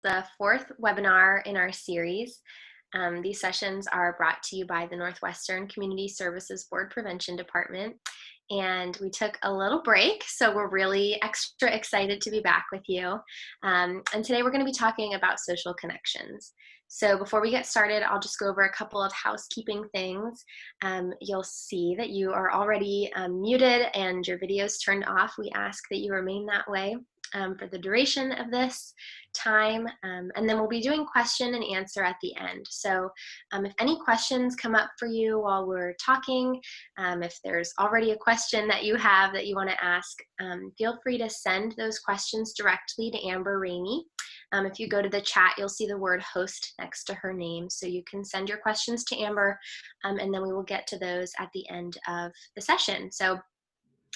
the fourth webinar in our series. These sessions are brought to you by the Northwestern Community Services Board Prevention Department. And we took a little break, so we're really extra excited to be back with you. And today we're going to be talking about social connections. So before we get started, I'll just go over a couple of housekeeping things. You'll see that you are already muted and your video is turned off. We ask that you remain that way for the duration of this time, and then we'll be doing question and answer at the end. So if any questions come up for you while we're talking, if there's already a question that you have that you want to ask, feel free to send those questions directly to Amber Rainey. If you go to the chat, you'll see the word host next to her name, so you can send your questions to Amber, and then we will get to those at the end of the session. So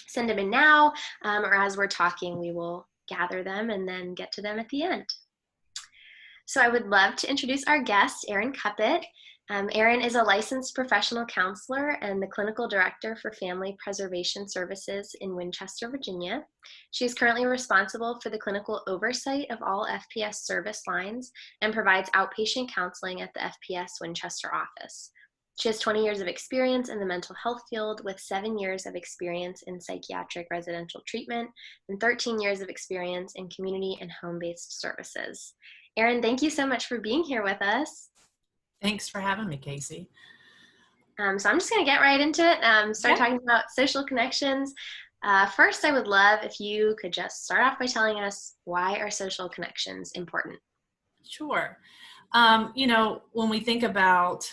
send them in now, or as we're talking, we will gather them and then get to them at the end. So I would love to introduce our guest, Erin Cuppett. Erin is a licensed professional counselor and the clinical director for Family Preservation Services in Winchester, Virginia. She is currently responsible for the clinical oversight of all FPS service lines and provides outpatient counseling at the FPS Winchester office. She has 20 years of experience in the mental health field with 7 years of experience in psychiatric residential treatment and 13 years of experience in community and home-based services. Erin, thank you so much for being here with us. Thanks for having me, Casey. So I'm just going to get right into it, start talking about social connections. First, I would love if you could just start off by telling us, why are social connections important? Sure. When we think about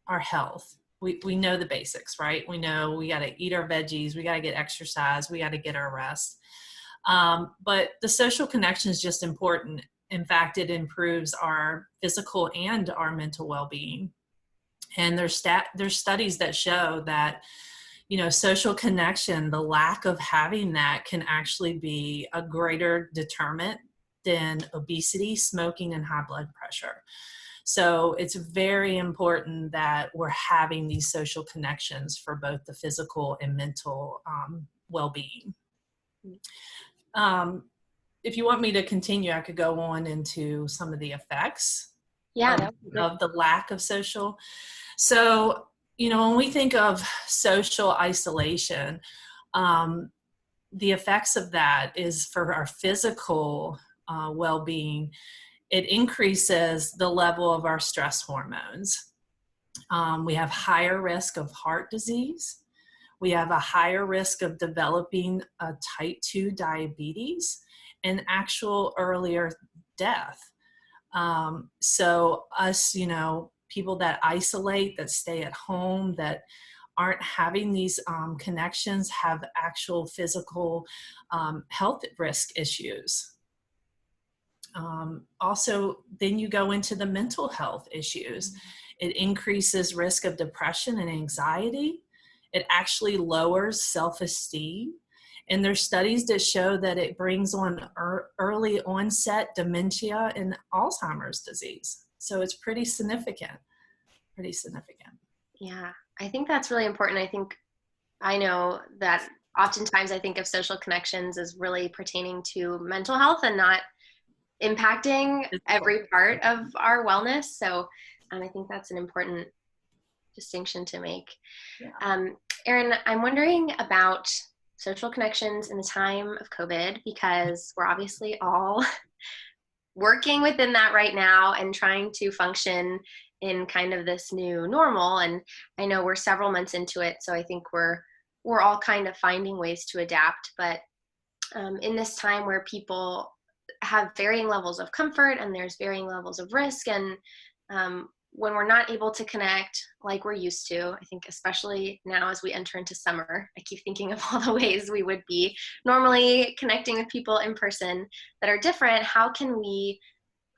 our health, we know the basics, right? We know we got to eat our veggies, we got to get exercise, we got to get our rest. But the social connection is just important. In fact, it improves our physical and our mental well-being. And there's studies that show that, social connection, the lack of having that can actually be a greater deterrent than obesity, smoking, and high blood pressure. So it's very important that we're having these social connections for both the physical and mental well-being. If you want me to continue, I could go on into some of the effects of the lack of social. So, when we think of social isolation, the effects of that is for our physical well-being. It increases the level of our stress hormones. We have higher risk of heart disease. We have a higher risk of developing type 2 diabetes and actual earlier death. So us, people that isolate, that stay at home, that aren't having these connections have actual physical health risk issues. Also, then you go into the mental health issues. It increases risk of depression and anxiety. It actually lowers self-esteem. And there's studies that show that it brings on early onset dementia and Alzheimer's disease. So it's pretty significant. Yeah, I think that's really important. I know that oftentimes I think of social connections as really pertaining to mental health and not impacting every part of our wellness. So I think that's an important distinction to make. Yeah. Erin, I'm wondering about social connections in the time of COVID, because we're obviously all working within that right now and trying to function in kind of this new normal. And I know we're several months into it, so I think we're all kind of finding ways to adapt. But in this time where people have varying levels of comfort and there's varying levels of risk, and when we're not able to connect like we're used to, I think especially now as we enter into summer, I keep thinking of all the ways we would be normally connecting with people in person that are different. How can we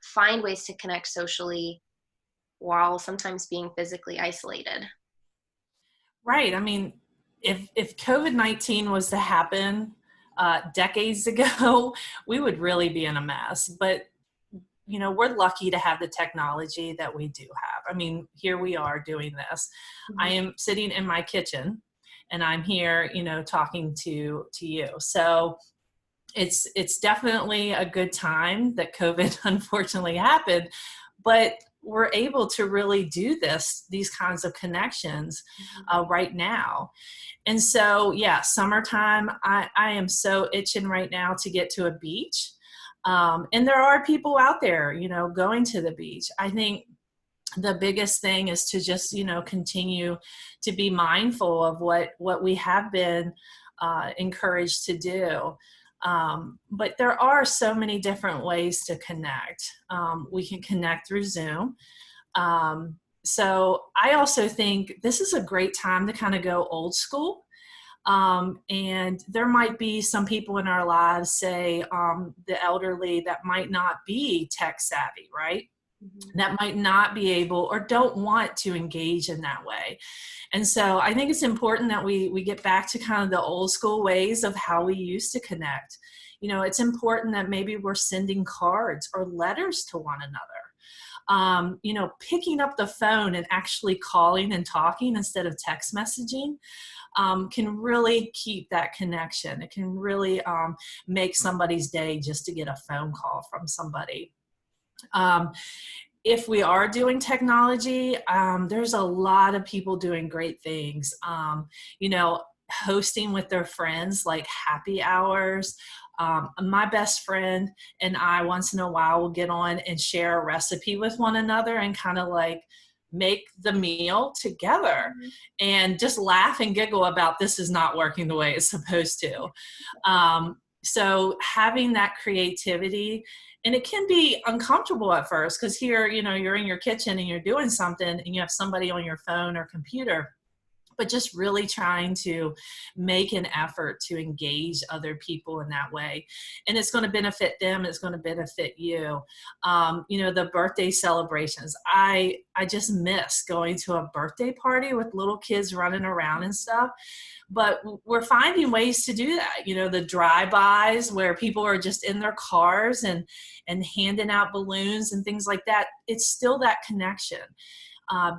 find ways to connect socially while sometimes being physically isolated? Right. I mean, if COVID-19 was to happen decades ago, we would really be in a mess. But we're lucky to have the technology that we do have. I mean, here we are doing this. Mm-hmm. I am sitting in my kitchen and I'm here, talking to you. So it's definitely a good time that COVID unfortunately happened, but we're able to really do these kinds of connections right now. And so, yeah, summertime, I am so itching right now to get to a beach. And there are people out there, going to the beach. I think the biggest thing is to just, continue to be mindful of what we have been encouraged to do. But there are so many different ways to connect. We can connect through Zoom. So I also think this is a great time to kind of go old school. And there might be some people in our lives, say the elderly, that might not be tech savvy, right? That might not be able or don't want to engage in that way. And so I think it's important that we get back to kind of the old school ways of how we used to connect. It's important that maybe we're sending cards or letters to one another. Picking up the phone and actually calling and talking instead of text messaging can really keep that connection. It can really make somebody's day just to get a phone call from somebody. If we are doing technology, there's a lot of people doing great things. Hosting with their friends, like happy hours. My best friend and I once in a while will get on and share a recipe with one another and kind of like make the meal together and just laugh and giggle about this is not working the way it's supposed to. So having that creativity, and it can be uncomfortable at first because here, you're in your kitchen and you're doing something and you have somebody on your phone or computer, but just really trying to make an effort to engage other people in that way. And it's going to benefit them. It's going to benefit you. The birthday celebrations, I just miss going to a birthday party with little kids running around and stuff. But we're finding ways to do that. The drive-bys where people are just in their cars and handing out balloons and things like that. It's still that connection.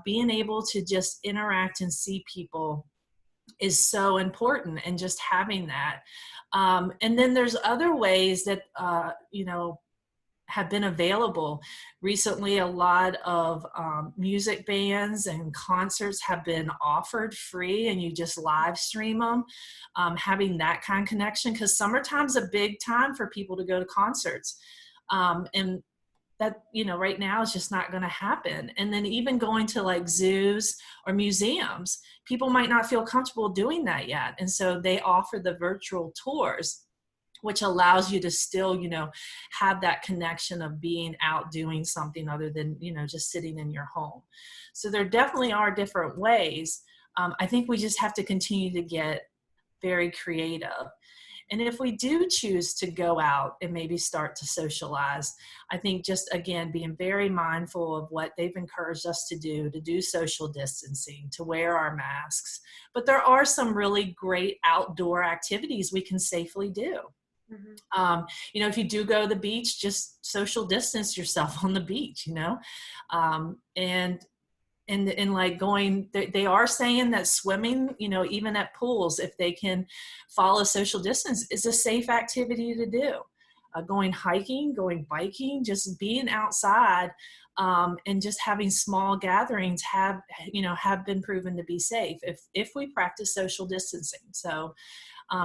Being able to just interact and see people is so important, and just having that. And then there's other ways that, have been available. Recently, a lot of music bands and concerts have been offered free, and you just live stream them. Having that kind of connection, because summertime's a big time for people to go to concerts. And that, right now is just not going to happen. And then even going to like zoos or museums, people might not feel comfortable doing that yet. And so they offer the virtual tours, which allows you to still, have that connection of being out doing something other than, just sitting in your home. So there definitely are different ways. I think we just have to continue to get very creative. And if we do choose to go out and maybe start to socialize, I think just, again, being very mindful of what they've encouraged us to do social distancing, to wear our masks. But there are some really great outdoor activities we can safely do. If you do go to the beach, just social distance yourself on the beach, and like going, they are saying that swimming, even at pools, if they can follow social distance, is a safe activity to do. Going hiking, going biking, just being outside, and just having small gatherings have been proven to be safe if we practice social distancing. So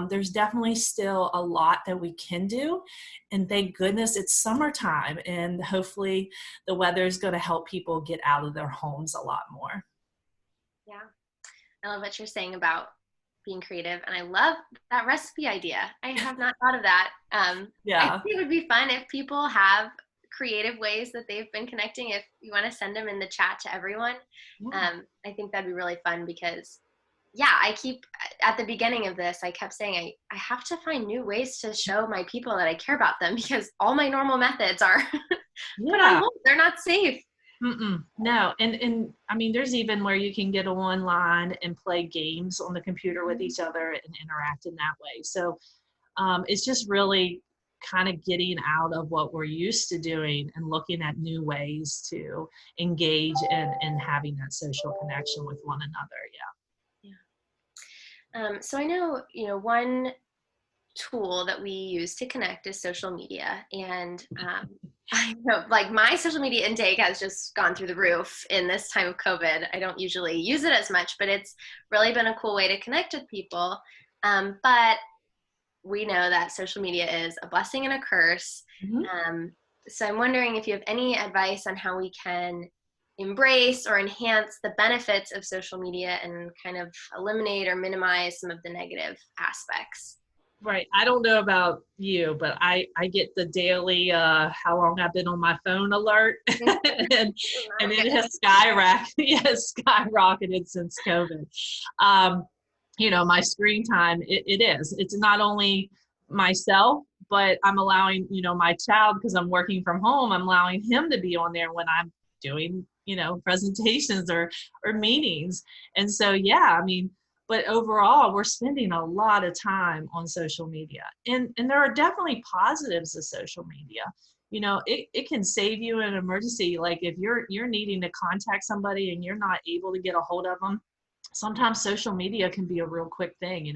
there's definitely still a lot that we can do. And thank goodness it's summertime, and hopefully the weather is going to help people get out of their homes a lot more. Yeah. I love what you're saying about being creative. And I love that recipe idea. I have not thought of that. Yeah. I think it would be fun if people have creative ways that they've been connecting. If you want to send them in the chat to everyone, I think that'd be really fun because at the beginning of this, I kept saying, I have to find new ways to show my people that I care about them, because all my normal methods are put on hold. They're not safe. No. And I mean, there's even where you can get online and play games on the computer with each other and interact in that way. So it's just really kind of getting out of what we're used to doing and looking at new ways to engage and having that social connection with one another. So I know, one tool that we use to connect is social media. And I know, like, my social media intake has just gone through the roof in this time of COVID. I don't usually use it as much, but it's really been a cool way to connect with people. But we know that social media is a blessing and a curse. So I'm wondering if you have any advice on how we can embrace or enhance the benefits of social media and kind of eliminate or minimize some of the negative aspects. Right. I don't know about you, but I get the daily how long I've been on my phone alert, and it has skyrocketed since COVID. My screen time, it's not only myself, but I'm allowing, my child, because I'm working from home, I'm allowing him to be on there when I'm doing, presentations or meetings. And so, but overall, we're spending a lot of time on social media. And there are definitely positives of social media. It can save you in an emergency. Like if you're needing to contact somebody and you're not able to get a hold of them, sometimes social media can be a real quick thing,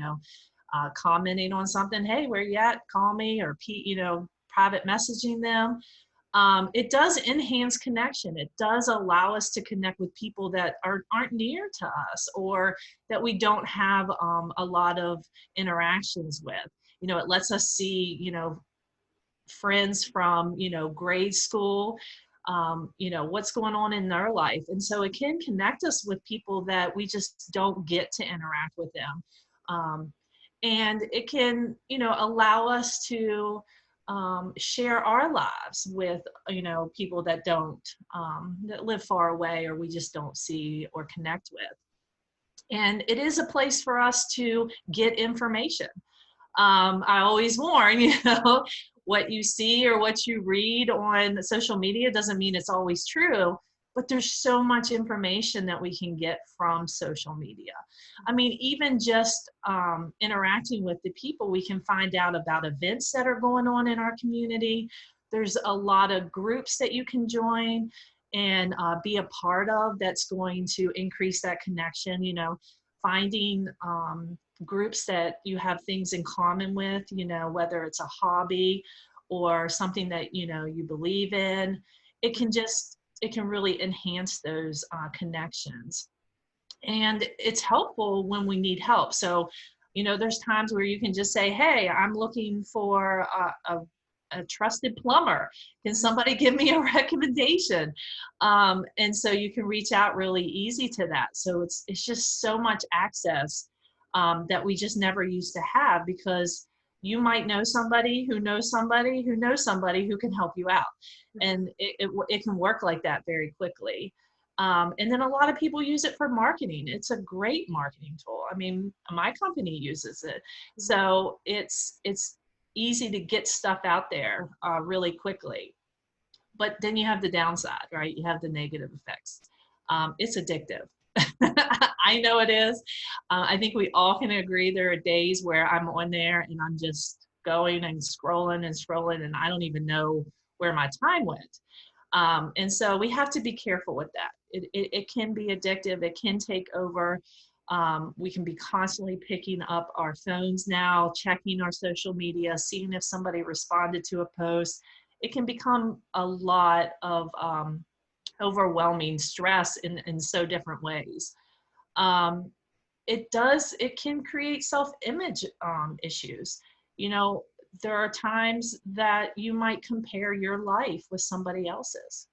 commenting on something, hey, where you at? Call me, or, private messaging them. It does enhance connection. It does allow us to connect with people that aren't near to us, or that we don't have a lot of interactions with. It lets us see, friends from, grade school, what's going on in their life. And so it can connect us with people that we just don't get to interact with them. And it can, allow us to share our lives with, people that that live far away, or we just don't see or connect with. And it is a place for us to get information. I always warn, what you see or what you read on social media doesn't mean it's always true, but there's so much information that we can get from social media. I mean, even just interacting with the people, we can find out about events that are going on in our community. There's a lot of groups that you can join and be a part of that's going to increase that connection, finding groups that you have things in common with, whether it's a hobby or something that, you believe in. It can really enhance those connections. And it's helpful when we need help. So, there's times where you can just say, hey, I'm looking for a trusted plumber. Can somebody give me a recommendation? And so you can reach out really easy to that. So it's just so much access that we just never used to have, because you might know somebody who knows somebody who knows somebody who can help you out. And it can work like that very quickly. And then a lot of people use it for marketing. It's a great marketing tool. I mean, my company uses it. So it's easy to get stuff out there really quickly. But then you have the downside, right? You have the negative effects. It's addictive. I know it is. I think we all can agree there are days where I'm on there and I'm just going and scrolling, and I don't even know where my time went. And so we have to be careful with that. It can be addictive. It can take over. We can be constantly picking up our phones now, checking our social media, seeing if somebody responded to a post. It can become a lot of overwhelming stress in so different ways. It can create self-image issues. There are times that you might compare your life with somebody else's,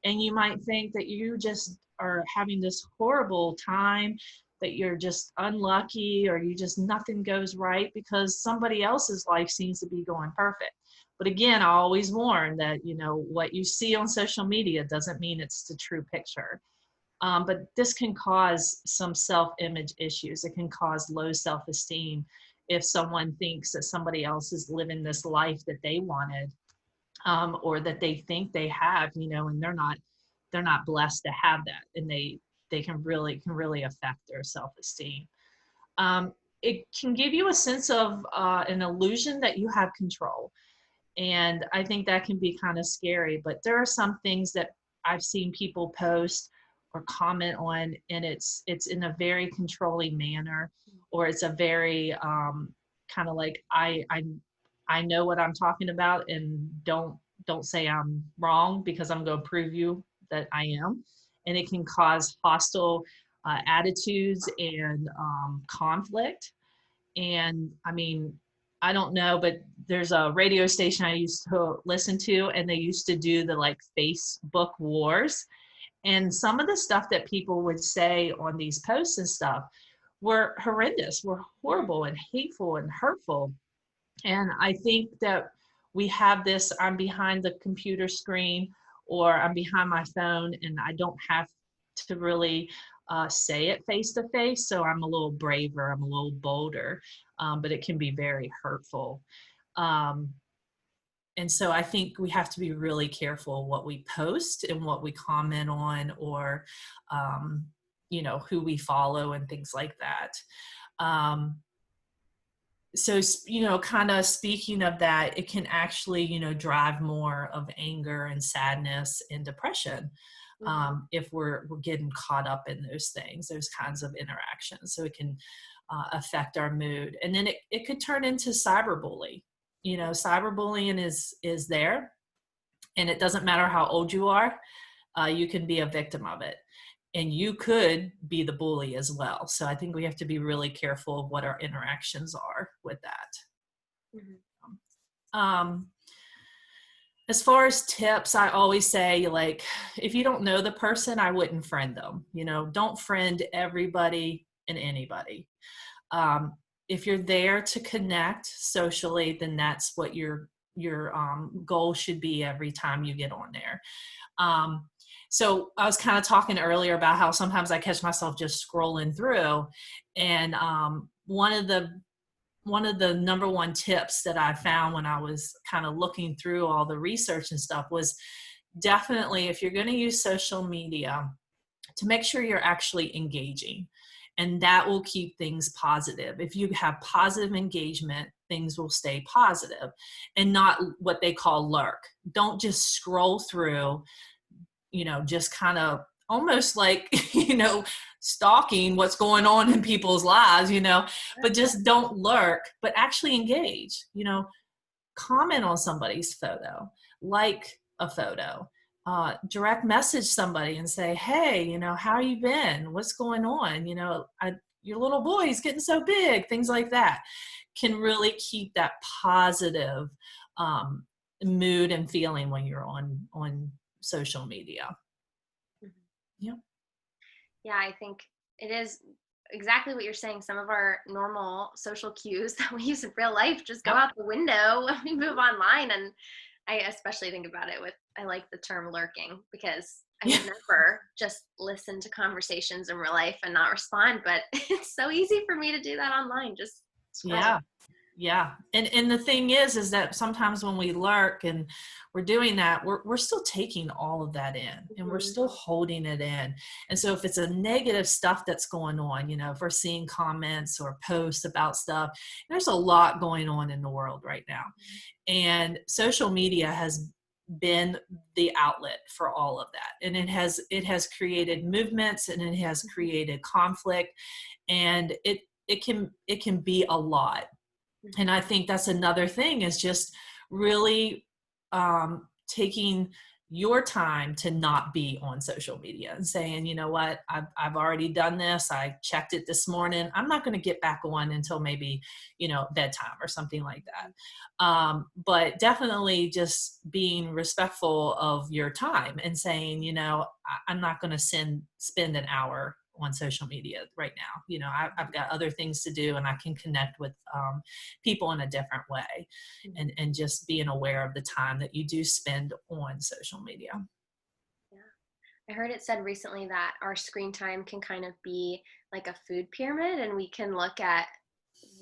and you might think that you just are having this horrible time, that you're just unlucky, or nothing goes right because somebody else's life seems to be going perfect. But again, I always warn that, what you see on social media doesn't mean it's the true picture. But this can cause some self-image issues. It can cause low self-esteem if someone thinks that somebody else is living this life that they wanted, or that they think they have, and they're not blessed to have that, and they can really affect their self-esteem. It can give you a sense of an illusion that you have control. And I think that can be kind of scary, but there are some things that I've seen people post or comment on, and it's in a very controlling manner, or it's a very kind of like, I know what I'm talking about, and don't say I'm wrong, because I'm going to prove you that I am. And it can cause hostile attitudes and conflict. And I mean, I don't know, but there's a radio station I used to listen to, and they used to do the like Facebook wars. And some of the stuff that people would say on these posts and stuff were horrendous, were horrible and hateful and hurtful. And I think that we have this, I'm behind the computer screen, or I'm behind my phone, and I don't have to really say it face to face. So I'm a little braver, I'm a little bolder, but it can be very hurtful. And so I think we have to be really careful what we post and what we comment on, or, who we follow and things like that. So, kind of speaking of that, it can actually, drive more of anger and sadness and depression. If we're getting caught up in those things, those kinds of interactions. So it can affect our mood. And then it could turn into cyberbullying. Cyberbullying is there, and it doesn't matter how old you are, you can be a victim of it. And you could be the bully as well. So I think we have to be really careful of what our interactions are with that. As far as tips, I always say, like, if you don't know the person, I wouldn't friend them. Don't friend everybody and anybody. If you're there to connect socially, then that's what your goal should be every time you get on there. So I was kind of talking earlier about how sometimes I catch myself just scrolling through, and one of the number one tips that I found when I was kind of looking through all the research and stuff was, definitely, if you're going to use social media, to make sure you're actually engaging. And that will keep things positive. If you have positive engagement, things will stay positive, and not what they call lurk. Don't just scroll through, just kind of almost like, stalking what's going on in people's lives, but just don't lurk, but actually engage, comment on somebody's photo, like a photo, direct message somebody and say, hey, how you been? What's going on? Your little boy's getting so big, things like that can really keep that positive mood and feeling when you're on social media. Yeah. Yeah, I think it is exactly what you're saying. Some of our normal social cues that we use in real life just go out the window when we move online. And I especially think about it I like the term lurking, because I would never just listen to conversations in real life and not respond, but it's so easy for me to do that online. Just scroll. Yeah. And the thing is that sometimes when we lurk and we're doing that, we're still taking all of that in, and we're still holding it in. And so if it's a negative stuff that's going on, if we're seeing comments or posts about stuff, there's a lot going on in the world right now. And social media has been the outlet for all of that. And it has created movements, and it has created conflict, and it can be a lot. And I think that's another thing, is just really taking your time to not be on social media and saying, you know what, I've already done this. I checked it this morning. I'm not going to get back on until maybe, bedtime or something like that. But definitely just being respectful of your time and saying, I'm not going to spend an hour on social media right now. I've got other things to do, and I can connect with people in a different way, and just being aware of the time that you do spend on social media. Yeah. I heard it said recently that our screen time can kind of be like a food pyramid, and we can look at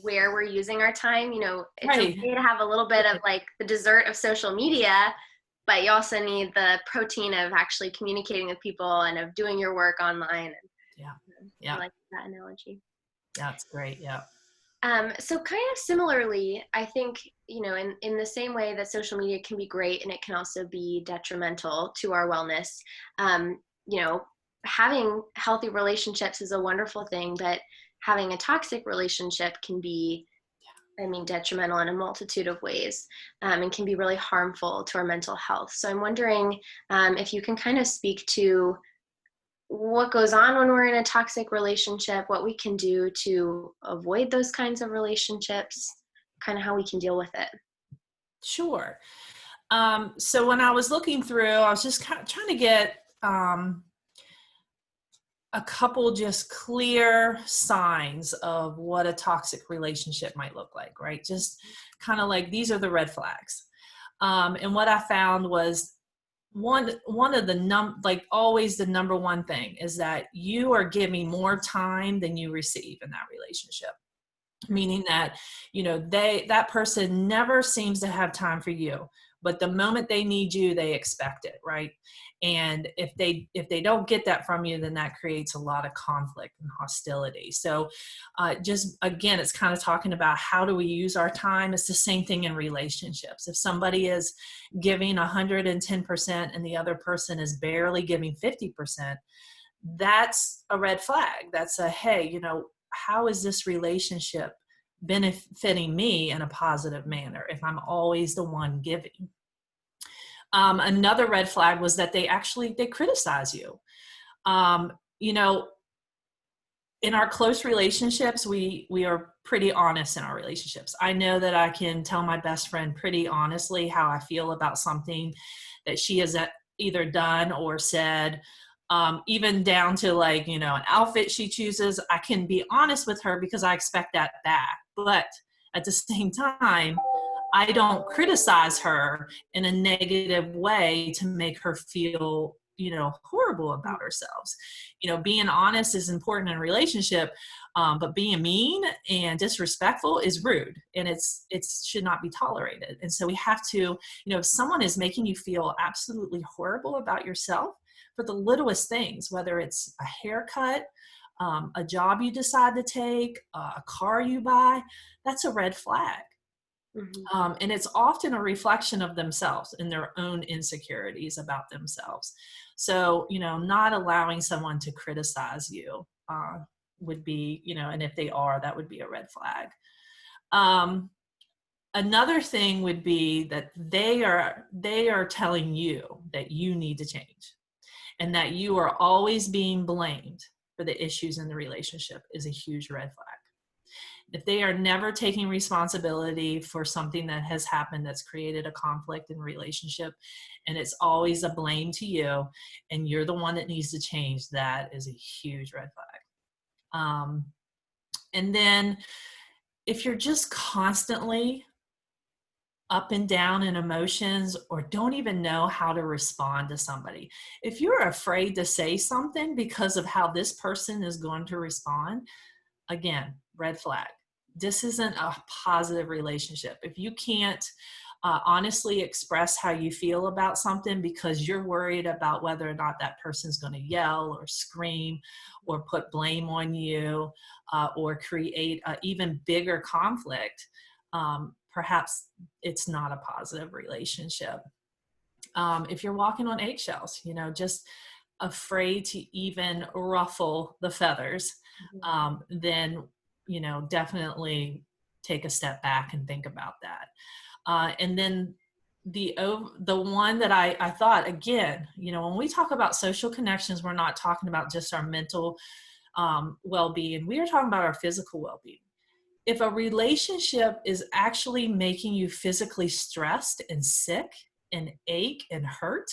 where we're using our time. It's okay to have a little bit of like the dessert of social media, but you also need the protein of actually communicating with people and of doing your work online. Yeah. I like that analogy. That's great. Yeah. So kind of similarly, I think, in the same way that social media can be great and it can also be detrimental to our wellness, having healthy relationships is a wonderful thing, but having a toxic relationship can be I mean, detrimental in a multitude of ways, and can be really harmful to our mental health. So I'm wondering if you can kind of speak to what goes on when we're in a toxic relationship, what we can do to avoid those kinds of relationships, kind of how we can deal with it. Sure. So when I was looking through, I was just kind of trying to get a couple just clear signs of what a toxic relationship might look like, right? Just kind of like, these are the red flags. And what I found was one of the always the number one thing is that you are giving more time than you receive in that relationship. Meaning that, that person never seems to have time for you, but the moment they need you, they expect it, right? And if they don't get that from you, then that creates a lot of conflict and hostility. So just again, it's kind of talking about how do we use our time. It's the same thing in relationships. If somebody is giving 110% and the other person is barely giving 50%, that's a red flag. That's a, hey, how is this relationship benefiting me in a positive manner if I'm always the one giving? Another red flag was that they criticize you. In our close relationships, we are pretty honest in our relationships. I know that I can tell my best friend pretty honestly how I feel about something that she has either done or said. Even down to an outfit she chooses, I can be honest with her because I expect that back. But at the same time, I don't criticize her in a negative way to make her feel, horrible about ourselves. Being honest is important in a relationship, but being mean and disrespectful is rude, and it should not be tolerated. And so we have to, if someone is making you feel absolutely horrible about yourself for the littlest things, whether it's a haircut, a job you decide to take, a car you buy, that's a red flag. Mm-hmm. And it's often a reflection of themselves and their own insecurities about themselves. So, not allowing someone to criticize you would be, and if they are, that would be a red flag. Another thing would be that they are telling you that you need to change and that you are always being blamed for the issues in the relationship is a huge red flag. If they are never taking responsibility for something that has happened that's created a conflict in a relationship, and it's always a blame to you, and you're the one that needs to change, that is a huge red flag. And then if you're just constantly up and down in emotions or don't even know how to respond to somebody, if you're afraid to say something because of how this person is going to respond, again, red flag. This isn't a positive relationship. If you can't honestly express how you feel about something because you're worried about whether or not that person's going to yell or scream or put blame on you or create an even bigger conflict, perhaps it's not a positive relationship. If you're walking on eggshells, just afraid to even ruffle the feathers, then definitely take a step back and think about that. And then the one that I thought, again, when we talk about social connections, we're not talking about just our mental well-being. We are talking about our physical well-being. If a relationship is actually making you physically stressed and sick and ache and hurt,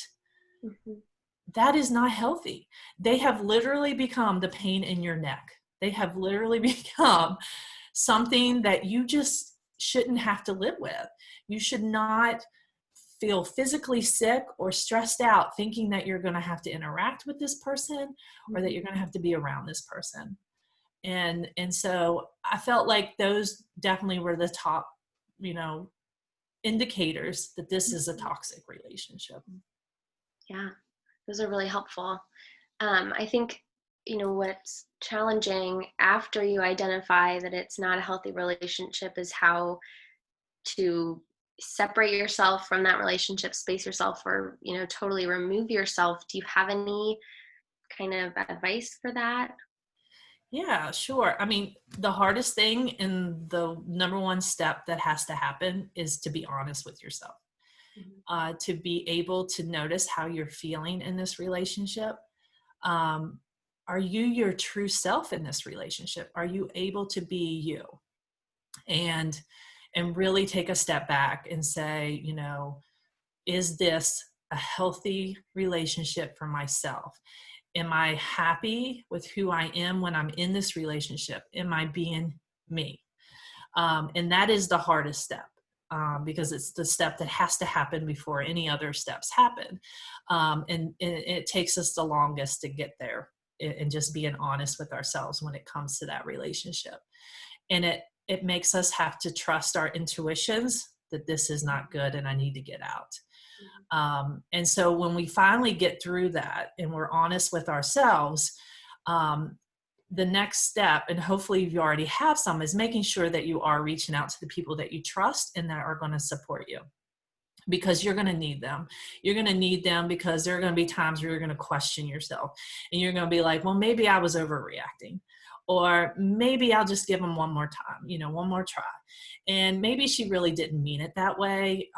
that is not healthy. They have literally become the pain in your neck. They have literally become something that you just shouldn't have to live with. You should not feel physically sick or stressed out thinking that you're going to have to interact with this person or that you're going to have to be around this person. And so I felt like those definitely were the top, indicators that this is a toxic relationship. Yeah, those are really helpful. I think, what's challenging after you identify that it's not a healthy relationship is how to separate yourself from that relationship, space yourself, or, totally remove yourself. Do you have any kind of advice for that? Yeah, sure. I mean, the hardest thing and the number one step that has to happen is to be honest with yourself, to be able to notice how you're feeling in this relationship. Um, are you your true self in this relationship? Are you able to be you? And really take a step back and say, is this a healthy relationship for myself? Am I happy with who I am when I'm in this relationship? Am I being me? And that is the hardest step, because it's the step that has to happen before any other steps happen. And it takes us the longest to get there, and just being honest with ourselves when it comes to that relationship. And it makes us have to trust our intuitions that this is not good and I need to get out. And so when we finally get through that and we're honest with ourselves, the next step, and hopefully you already have some, is making sure that you are reaching out to the people that you trust and that are going to support you, because you're going to need them. You're going to need them because there are going to be times where you're going to question yourself and you're going to be like, well, maybe I was overreacting, or maybe I'll just give them one more time, one more try. And maybe she really didn't mean it that way.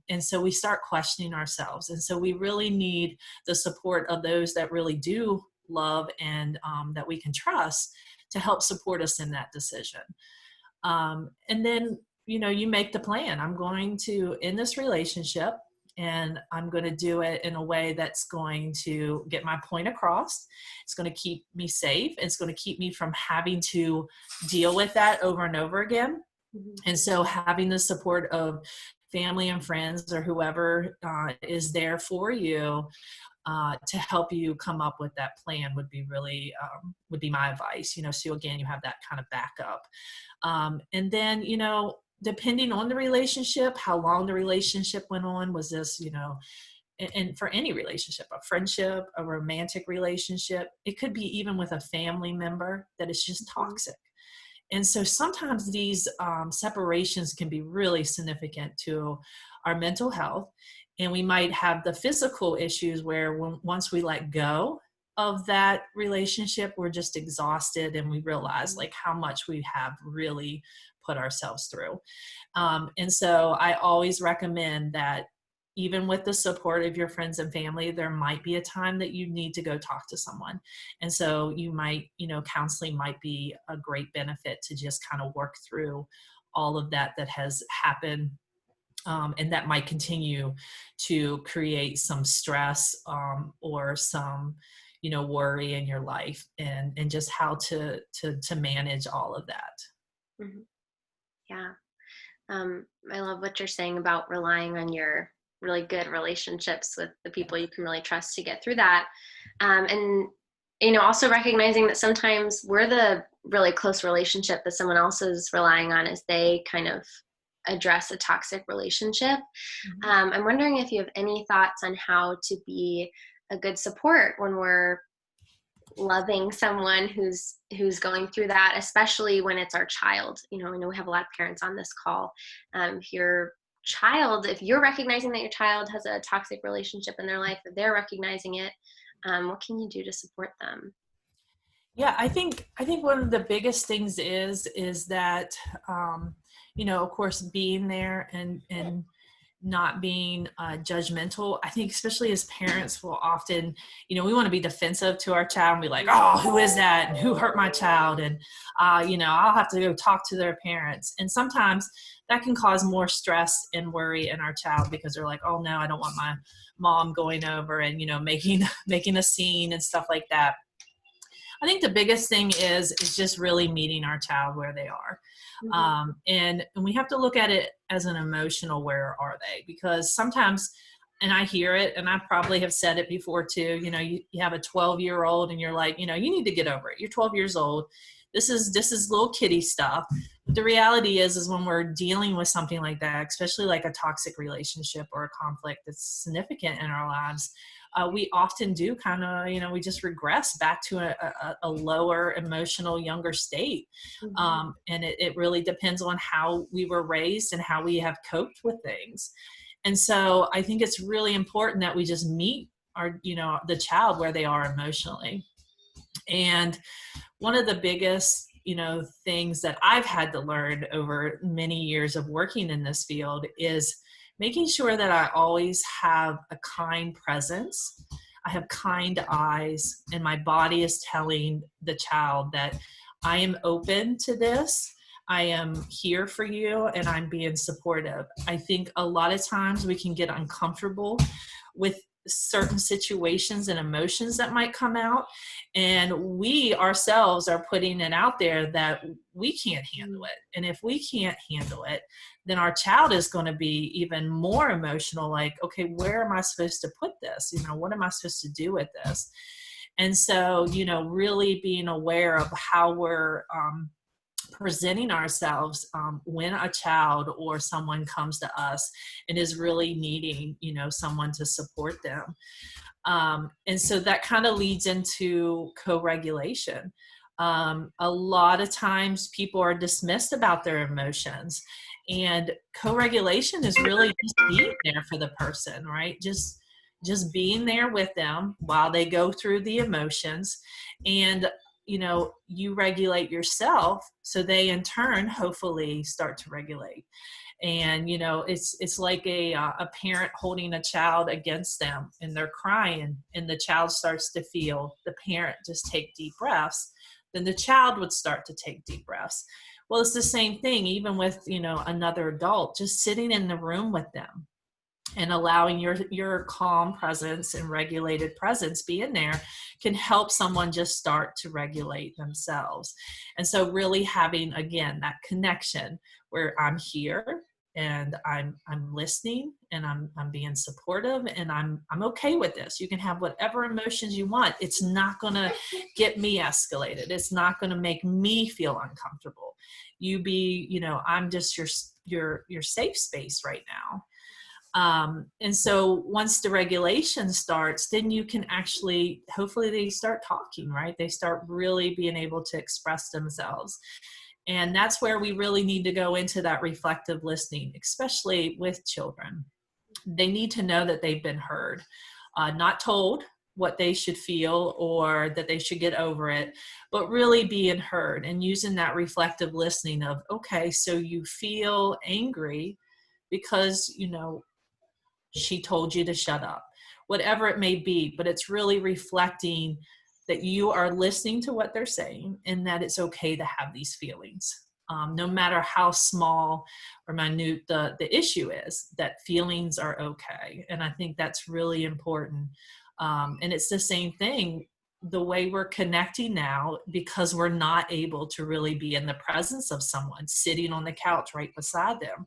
And so we start questioning ourselves. And so we really need the support of those that really do love and that we can trust to help support us in that decision. And then, you make the plan. I'm going to end this relationship and I'm going to do it in a way that's going to get my point across. It's going to keep me safe. It's going to keep me from having to deal with that over and over again. And so having the support of family and friends or whoever is there for you to help you come up with that plan would be really, would be my advice, so again, you have that kind of backup. And then, depending on the relationship, how long the relationship went on, was this, and for any relationship, a friendship, a romantic relationship, it could be even with a family member that is just toxic. And so sometimes these separations can be really significant to our mental health. And we might have the physical issues where once we let go of that relationship, we're just exhausted and we realize like how much we have really put ourselves through. And so I always recommend that even with the support of your friends and family, there might be a time that you need to go talk to someone. And so you might, counseling might be a great benefit to just kind of work through all of that has happened. And that might continue to create some stress or some, worry in your life, and just how to manage all of that. Mm-hmm. Yeah. I love what you're saying about relying on your really good relationships with the people you can really trust to get through that. And, also recognizing that sometimes we're the really close relationship that someone else is relying on as they kind of address a toxic relationship. Mm-hmm. I'm wondering if you have any thoughts on how to be a good support when we're loving someone who's going through that, especially when it's our child. I know we have a lot of parents on this call. If you're recognizing that your child has a toxic relationship in their life, if they're recognizing it, what can you do to support them? Yeah, I think one of the biggest things is that, of course, being there and not being judgmental. I think especially as parents will often, we want to be defensive to our child and be like, oh, who is that? And who hurt my child? And, I'll have to go talk to their parents. And sometimes that can cause more stress and worry in our child because they're like, oh no, I don't want my mom going over and, making a scene and stuff like that. I think the biggest thing is just really meeting our child where they are. Mm-hmm. And we have to look at it as an emotional, where are they? Because sometimes, and I hear it, and I probably have said it before too, you have a 12-year-old and you're like, you need to get over it. You're 12 years old. This is little kitty stuff. But the reality is when we're dealing with something like that, especially like a toxic relationship or a conflict that's significant in our lives, we often do kind of, we just regress back to a lower emotional, younger state. Mm-hmm. And it really depends on how we were raised and how we have coped with things. And so I think it's really important that we just meet the child where they are emotionally. And one of the biggest, things that I've had to learn over many years of working in this field is making sure that I always have a kind presence. I have kind eyes, and my body is telling the child that I am open to this. I am here for you, and I'm being supportive. I think a lot of times we can get uncomfortable with certain situations and emotions that might come out, and we ourselves are putting it out there that we can't handle it. And if we can't handle it, then our child is going to be even more emotional, like, okay, where am I supposed to put this? What am I supposed to do with this? And so, really being aware of how we're presenting ourselves when a child or someone comes to us and is really needing, someone to support them. And so that kind of leads into co-regulation. A lot of times people are dismissed about their emotions, and co-regulation is really just being there for the person, right? Just being there with them while they go through the emotions, and you regulate yourself, so they in turn hopefully start to regulate. And it's like a parent holding a child against them, and they're crying, and the child starts to feel the parent just take deep breaths, then the child would start to take deep breaths. Well, it's the same thing even with another adult. Just sitting in the room with them and allowing your calm presence and regulated presence be in there can help someone just start to regulate themselves. And so really having, again, that connection where I'm here and I'm listening, and I'm being supportive, and I'm okay with this. You can have whatever emotions you want. It's not going to get me escalated. It's not going to make me feel uncomfortable. I'm just your safe space right now. And so once the regulation starts, then you can actually, hopefully they start talking, right? They start really being able to express themselves. And that's where we really need to go into that reflective listening, especially with children. They need to know that they've been heard, not told what they should feel or that they should get over it, but really being heard and using that reflective listening of, okay, so you feel angry because, she told you to shut up, whatever it may be, but it's really reflecting that you are listening to what they're saying, and that it's okay to have these feelings. No matter how small or minute the issue is, that feelings are okay. And I think that's really important. And it's the same thing, the way we're connecting now, because we're not able to really be in the presence of someone sitting on the couch right beside them.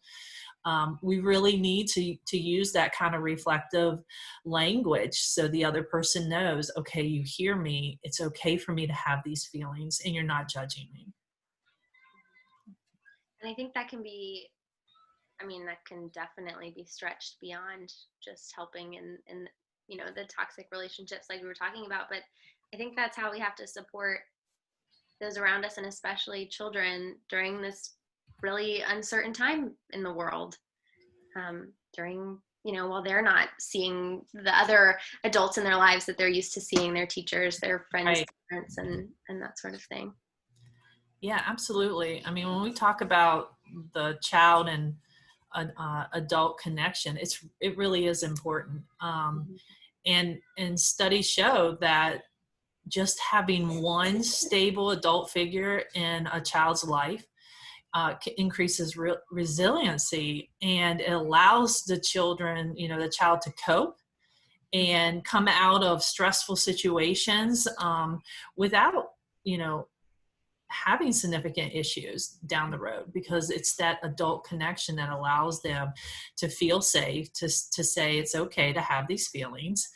We really need to use that kind of reflective language so the other person knows, okay, you hear me. It's okay for me to have these feelings, and you're not judging me. And I think that can definitely be stretched beyond just helping in the toxic relationships like we were talking about. But I think that's how we have to support those around us, and especially children during this really uncertain time in the world, while they're not seeing the other adults in their lives that they're used to seeing, their teachers, their friends, right, parents, and that sort of thing. Yeah, absolutely. I mean, when we talk about the child and adult connection, it really is important. And studies show that just having one stable adult figure in a child's life increases resiliency, and it allows the child to cope and come out of stressful situations without, having significant issues down the road, because it's that adult connection that allows them to feel safe, to say it's okay to have these feelings,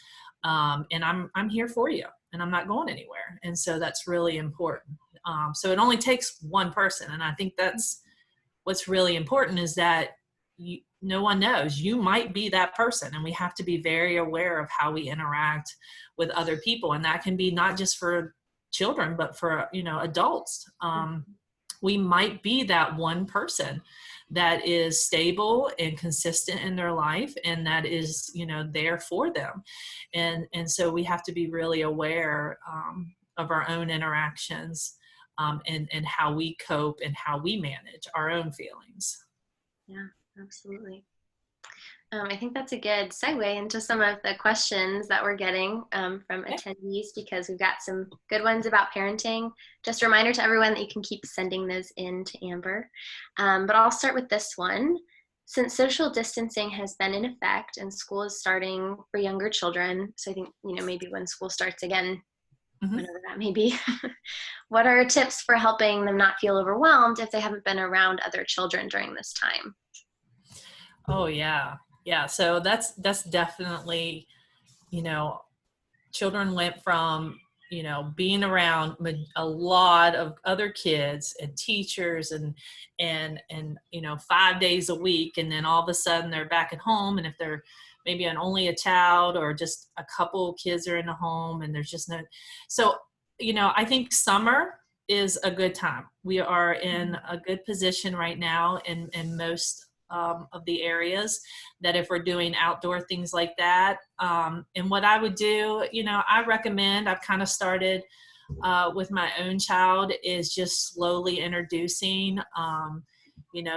and I'm here for you, and I'm not going anywhere. And so that's really important. So it only takes one person, and I think that's what's really important, is that no one knows. You might be that person, and we have to be very aware of how we interact with other people, and that can be not just for children, but for adults. We might be that one person that is stable and consistent in their life, and that is there for them, and so we have to be really aware of our own interactions and how we cope and how we manage our own feelings. Yeah, absolutely. I think that's a good segue into some of the questions that we're getting from attendees, because we've got some good ones about parenting. Just a reminder to everyone that you can keep sending those in to Amber. But I'll start with this one. Since social distancing has been in effect and school is starting for younger children, so I think, maybe when school starts again, whenever that may be, what are tips for helping them not feel overwhelmed if they haven't been around other children during this time? Oh, yeah. Yeah. So that's definitely, children went from, being around a lot of other kids and teachers and 5 days a week. And then all of a sudden they're back at home. And if they're maybe only a child or just a couple kids are in the home and there's just no, so, I think summer is a good time. We are in a good position right now in most of the areas that if we're doing outdoor things like that. And what I would do, I recommend, I've kind of started with my own child, is just slowly introducing,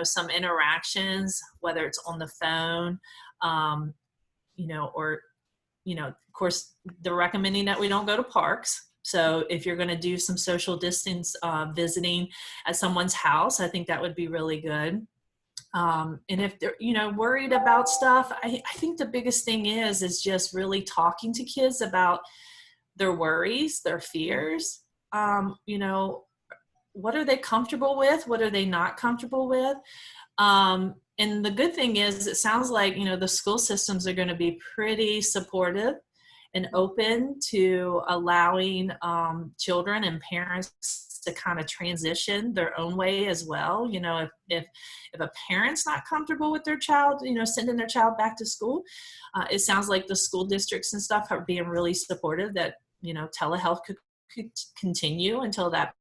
some interactions, whether it's on the phone, or, of course, they're recommending that we don't go to parks. So if you're going to do some social distance visiting at someone's house, I think that would be really good. And if they're, worried about stuff, I think the biggest thing is just really talking to kids about their worries, their fears. What are they comfortable with? What are they not comfortable with? And the good thing is, it sounds like, the school systems are going to be pretty supportive and open to allowing children and parents to kind of transition their own way as well. If a parent's not comfortable with their child, sending their child back to school, it sounds like the school districts and stuff are being really supportive that, telehealth could continue until that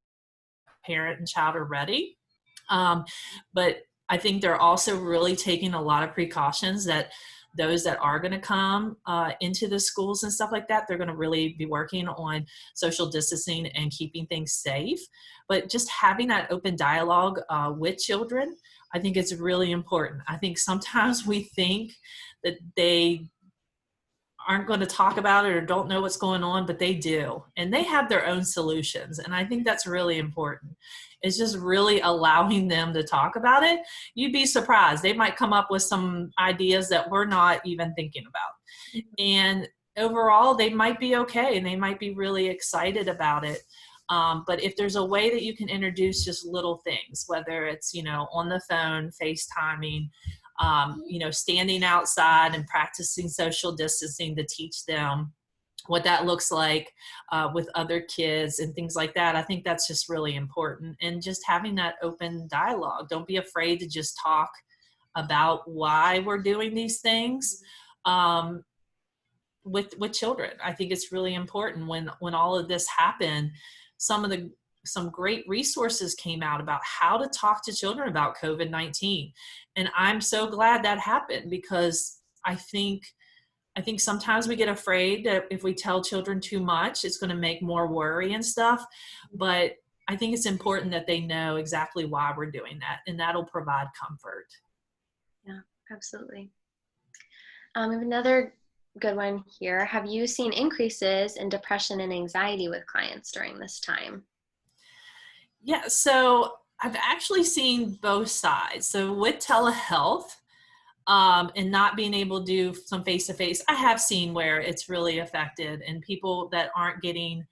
parent and child are ready. But I think they're also really taking a lot of precautions that those that are going to come into the schools and stuff like that, they're going to really be working on social distancing and keeping things safe. But just having that open dialogue with children, I think it's really important. I think sometimes we think that they aren't going to talk about it or don't know what's going on, but they do. And they have their own solutions. And I think that's really important. It's just really allowing them to talk about it. You'd be surprised. They might come up with some ideas that we're not even thinking about. And overall, they might be okay and they might be really excited about it. But if there's a way that you can introduce just little things, whether it's, on the phone, FaceTiming, standing outside and practicing social distancing to teach them what that looks like with other kids and things like that. I think that's just really important. And just having that open dialogue. Don't be afraid to just talk about why we're doing these things with children. I think it's really important. When all of this happened, some great resources came out about how to talk to children about COVID-19. And I'm so glad that happened, because I think sometimes we get afraid that if we tell children too much, it's going to make more worry and stuff. But I think it's important that they know exactly why we're doing that, and that'll provide comfort. Yeah, absolutely. We have another good one here. Have you seen increases in depression and anxiety with clients during this time? Yeah, so I've actually seen both sides. So with telehealth and not being able to do some face-to-face, I have seen where it's really affected, and people that aren't getting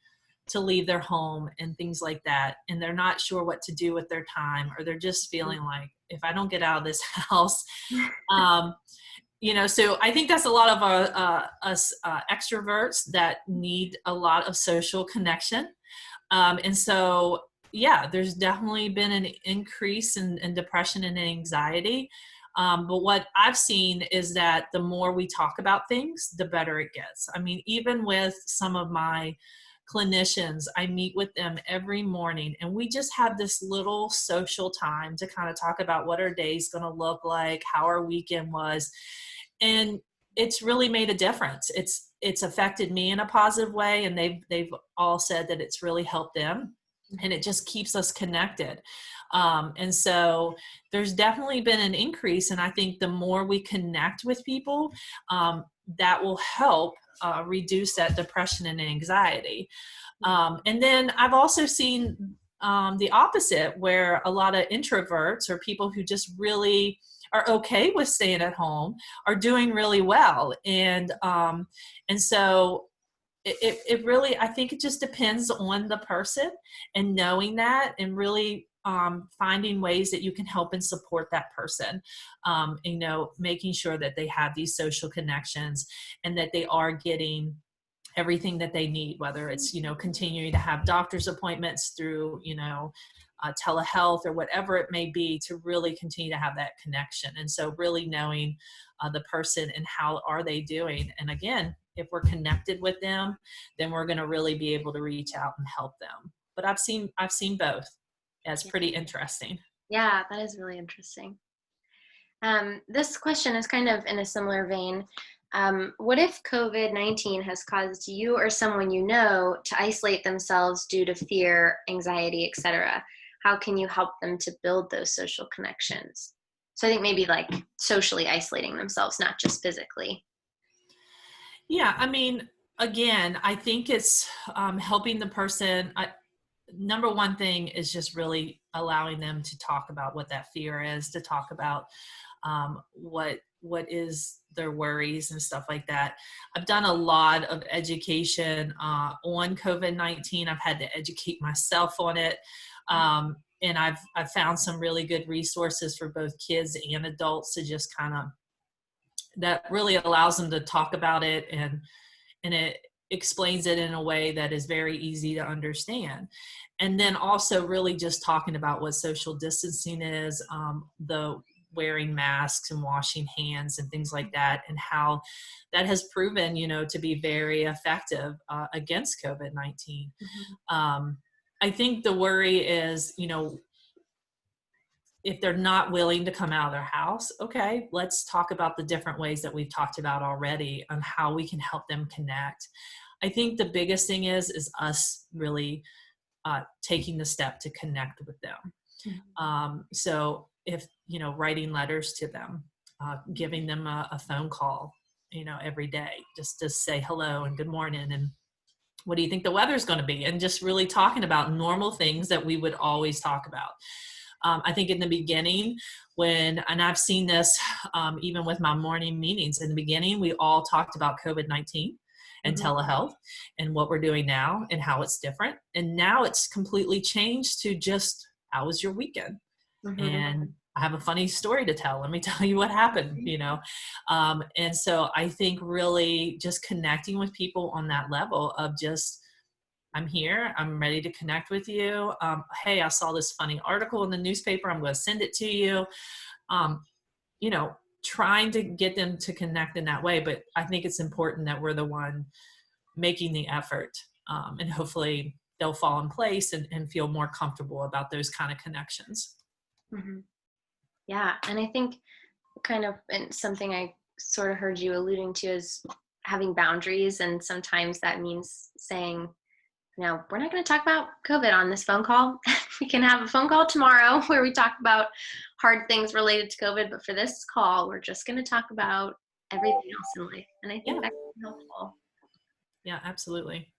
to leave their home and things like that, and they're not sure what to do with their time, or they're just feeling like, if I don't get out of this house, so I think that's a lot of us extroverts that need a lot of social connection. And so, yeah, there's definitely been an increase in depression and anxiety. But what I've seen is that the more we talk about things, the better it gets. I mean, even with some of my clinicians, I meet with them every morning, and we just have this little social time to kind of talk about what our day's going to look like, how our weekend was. And it's really made a difference. It's affected me in a positive way, and they've all said that it's really helped them. and it just keeps us connected. And so there's definitely been an increase. And I think the more we connect with people, that will help reduce that depression and anxiety. And then I've also seen the opposite, where a lot of introverts or people who just really are okay with staying at home are doing really well. And so it really, I think it just depends on the person, and knowing that, and really finding ways that you can help and support that person, making sure that they have these social connections and that they are getting everything that they need, whether it's, continuing to have doctor's appointments through, telehealth or whatever it may be, to really continue to have that connection. And so really knowing the person and how are they doing. And again, if we're connected with them, then we're going to really be able to reach out and help them. But I've seen both. It's pretty interesting. Yeah, that is really interesting. This question is kind of in a similar vein. What if COVID-19 has caused you or someone you know to isolate themselves due to fear, anxiety, etc.? How can you help them to build those social connections? So I think maybe like socially isolating themselves, not just physically. Yeah, I mean, again, I think it's helping the person. Number one thing is just really allowing them to talk about what that fear is, to talk about what is their worries and stuff like that. I've done a lot of education on COVID-19. I've had to educate myself on it. And I've found some really good resources for both kids and adults to just kind of, that really allows them to talk about it, and it explains it in a way that is very easy to understand. And then also really just talking about what social distancing is, the wearing masks and washing hands and things like that, and how that has proven, to be very effective against COVID-19. I think the worry is, if they're not willing to come out of their house, okay, let's talk about the different ways that we've talked about already on how we can help them connect. I think the biggest thing is us really taking the step to connect with them. So if, writing letters to them, giving them a phone call, every day, just to say hello and good morning, and what do you think the weather's going to be? And just really talking about normal things that we would always talk about. I think in the beginning and I've seen this even with my morning meetings, in the beginning, we all talked about COVID-19 and telehealth and what we're doing now and how it's different. And now it's completely changed to just, how was your weekend? And I have a funny story to tell. Let me tell you what happened, And so I think really just connecting with people on that level of just, I'm here, I'm ready to connect with you. Hey, I saw this funny article in the newspaper, I'm going to send it to you. Trying to get them to connect in that way. But I think it's important that we're the one making the effort, and hopefully they'll fall in place and feel more comfortable about those kind of connections. Yeah, and I think kind of, and something I sort of heard you alluding to is having boundaries, and sometimes that means saying, we're not going to talk about COVID on this phone call. We can have a phone call tomorrow where we talk about hard things related to COVID, but for this call, we're just going to talk about everything else in life. And I think that's helpful. Yeah, absolutely.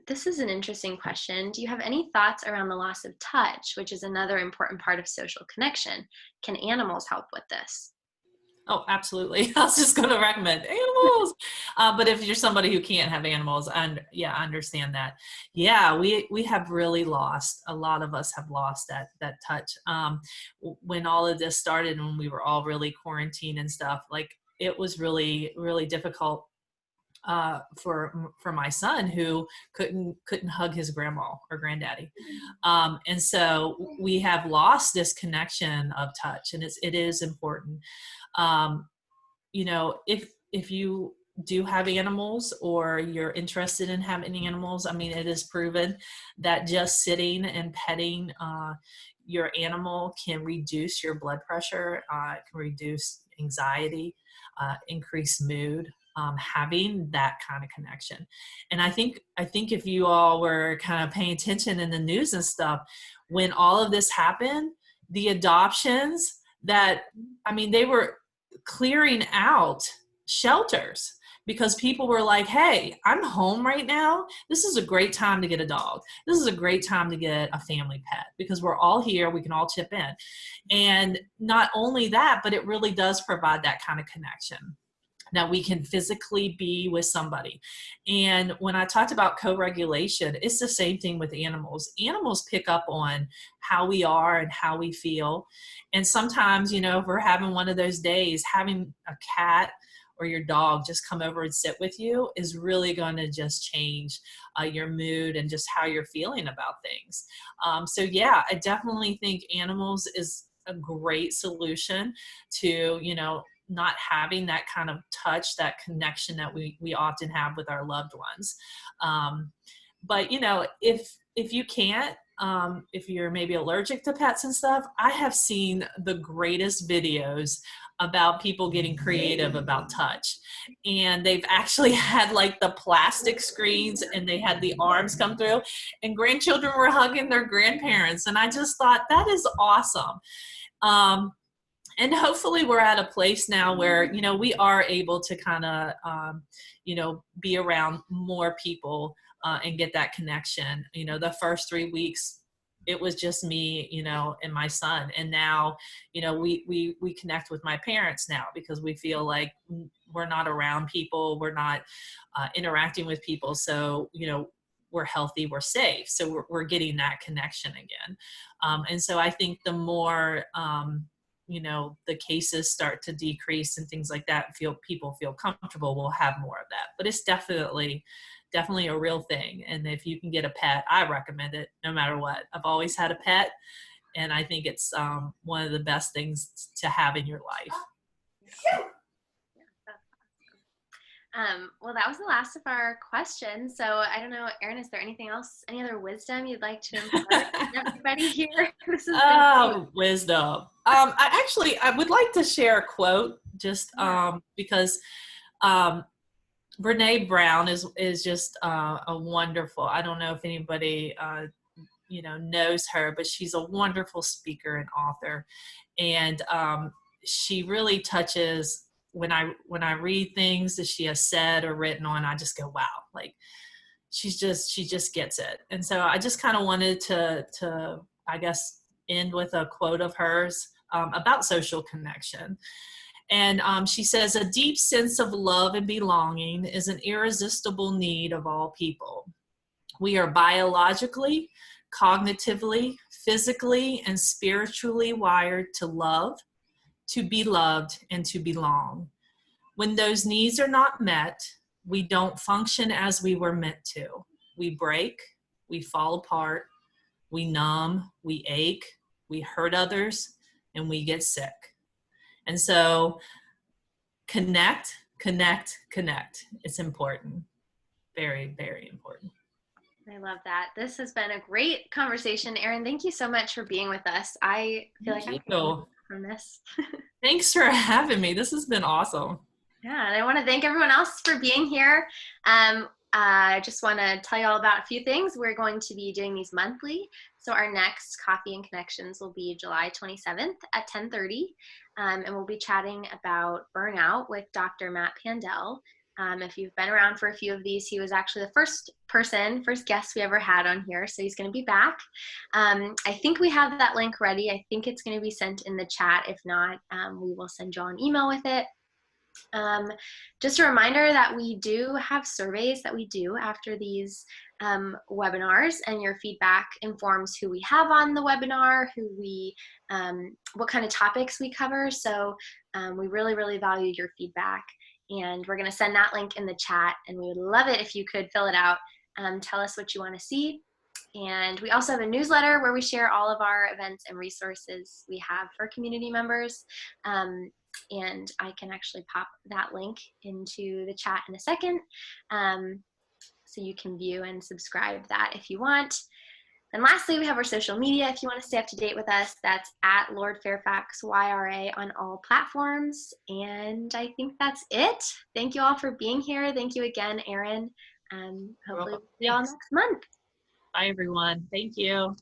This is an interesting question. Do you have any thoughts around the loss of touch, which is another important part of social connection? Can animals help with this? Oh, absolutely. I was just going to recommend animals. But if you're somebody who can't have animals, and I understand that. Yeah, we have really lost, a lot of us have lost that touch. When all of this started, when we were all really quarantined and stuff, like it was really, really difficult for my son, who couldn't hug his grandma or granddaddy. And so we have lost this connection of touch, and it is important. If you do have animals, or you're interested in having animals, I mean, it is proven that just sitting and petting your animal can reduce your blood pressure, it can reduce anxiety, increase mood. having that kind of connection. And I think if you all were kind of paying attention in the news and stuff, when all of this happened, the adoptions they were clearing out shelters because people were like, hey, I'm home right now. This is a great time to get a dog. This is a great time to get a family pet because we're all here. We can all chip in. And not only that, but it really does provide that kind of connection that we can physically be with somebody. And when I talked about co-regulation, it's the same thing with animals. Animals pick up on how we are and how we feel. And sometimes, if we're having one of those days, having a cat or your dog just come over and sit with you is really going to just change your mood and just how you're feeling about things. So yeah, I definitely think animals is a great solution to, not having that kind of touch, that connection that we often have with our loved ones. But if you can't, if you're maybe allergic to pets and stuff, I have seen the greatest videos about people getting creative about touch. And they've actually had like the plastic screens and they had the arms come through and grandchildren were hugging their grandparents. And I just thought that is awesome. And hopefully we're at a place now where, we are able to kind of, be around more people and get that connection. The first 3 weeks, it was just me, and my son. And now, we connect with my parents now because we feel like we're not around people. We're not interacting with people. So, we're healthy, we're safe. So we're getting that connection again. And so I think the more, the cases start to decrease and things like that, people feel comfortable, we'll have more of that. But it's definitely a real thing. And if you can get a pet, I recommend it no matter what. I've always had a pet, and I think it's one of the best things to have in your life. Well, that was the last of our questions. So I don't know, Erin, is there anything else, any other wisdom you'd like to impart to everybody here? Wisdom. I would like to share a quote just because Brene Brown is just a wonderful, I don't know if anybody knows her, but she's a wonderful speaker and author. And she really touches, when I read things that she has said or written on, I just go, wow, like she just gets it. And so I just kind of wanted to I guess end with a quote of hers about social connection. And she says, a deep sense of love and belonging is an irresistible need of all people. We are biologically, cognitively, physically, and spiritually wired to love, to be loved, and to belong. When those needs are not met, we don't function as we were meant to. We break, we fall apart, we numb, we ache, we hurt others, and we get sick. And so connect. It's important. Very, very important. I love that. This has been a great conversation. Erin, thank you so much for being with us. I feel like I can learn from this. Thanks for having me. This has been awesome. Yeah, and I want to thank everyone else for being here. I just want to tell you all about a few things. We're going to be doing these monthly. So our next Coffee and Connections will be July 27th at 10:30. And we'll be chatting about burnout with Dr. Matt Pandell. If you've been around for a few of these, he was actually the first guest we ever had on here. So he's going to be back. I think we have that link ready. I think it's going to be sent in the chat. If not, we will send you an email with it. Just a reminder that we do have surveys that we do after these webinars, and your feedback informs who we have on the webinar, what kind of topics we cover. So we really, really value your feedback. And we're going to send that link in the chat, and we would love it if you could fill it out. Tell us what you want to see. And we also have a newsletter where we share all of our events and resources we have for community members. And I can actually pop that link into the chat in a second. So you can view and subscribe that if you want. And lastly, we have our social media. If you want to stay up to date with us, that's at Lord Fairfax YRA on all platforms. And I think that's it. Thank you all for being here. Thank you again, Erin. And hopefully we'll see y'all next month. Bye, everyone. Thank you.